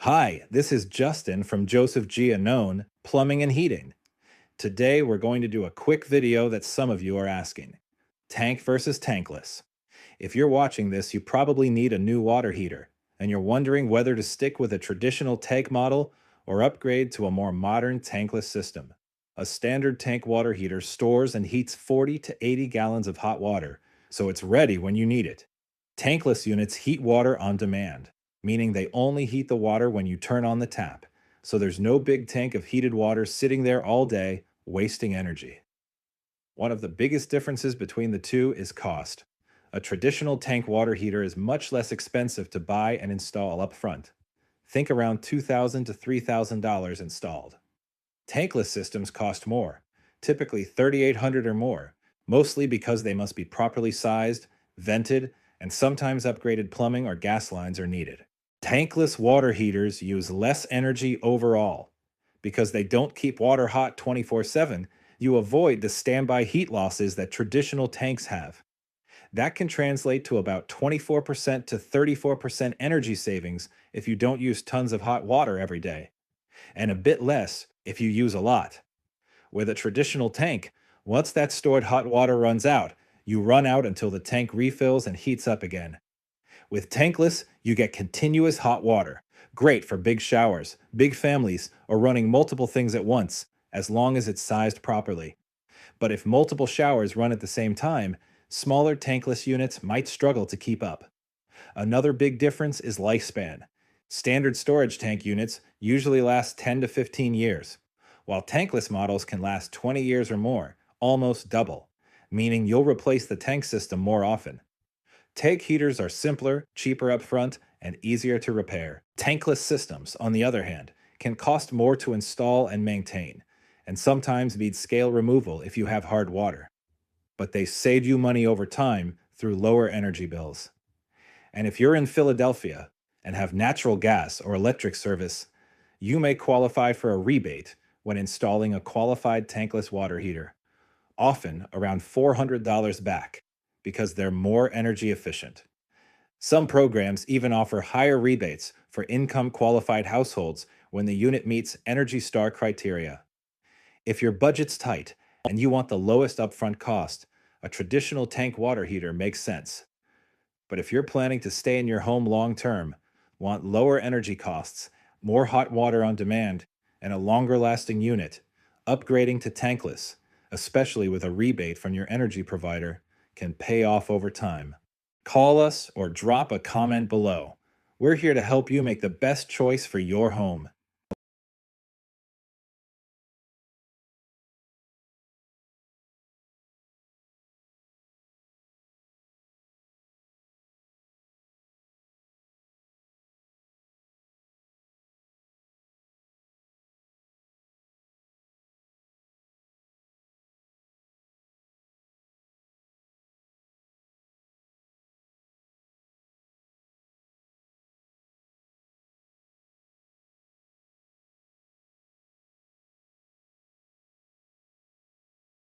Hi, this is Justin from Joseph G. Unknown Plumbing and Heating. Today we're going to do a quick video that some of you are asking. Tank versus tankless. If you're watching this, you probably need a new water heater, and you're wondering whether to stick with a traditional tank model or upgrade to a more modern tankless system. A standard tank water heater stores and heats 40 to 80 gallons of hot water, so it's ready when you need it. Tankless units heat water on demand, meaning they only heat the water when you turn on the tap, so there's no big tank of heated water sitting there all day, wasting energy. One of the biggest differences between the two is cost. A traditional tank water heater is much less expensive to buy and install upfront. Think around $2,000 to $3,000 installed. Tankless systems cost more, typically $3,800 or more, mostly because they must be properly sized, vented, and sometimes upgraded plumbing or gas lines are needed. Tankless water heaters use less energy overall. Because they don't keep water hot 24/7, you avoid the standby heat losses that traditional tanks have. That can translate to about 24% to 34% energy savings if you don't use tons of hot water every day, and a bit less if you use a lot. With a traditional tank, once that stored hot water runs out, you run out until the tank refills and heats up again. With tankless, you get continuous hot water. Great for big showers, big families, or running multiple things at once, as long as it's sized properly. But if multiple showers run at the same time, smaller tankless units might struggle to keep up. Another big difference is lifespan. Standard storage tank units usually last 10 to 15 years, while tankless models can last 20 years or more, almost double, meaning you'll replace the tank system more often. Tank heaters are simpler, cheaper upfront, and easier to repair. Tankless systems, on the other hand, can cost more to install and maintain, and sometimes need scale removal if you have hard water. But they save you money over time through lower energy bills. And if you're in Philadelphia and have natural gas or electric service, you may qualify for a rebate when installing a qualified tankless water heater, often around $400 back, because they're more energy efficient. Some programs even offer higher rebates for income qualified households when the unit meets Energy Star criteria. If your budget's tight and you want the lowest upfront cost, a traditional tank water heater makes sense. But if you're planning to stay in your home long term, want lower energy costs, more hot water on demand, and a longer lasting unit, upgrading to tankless, especially with a rebate from your energy provider, can pay off over time. Call us or drop a comment below. We're here to help you make the best choice for your home.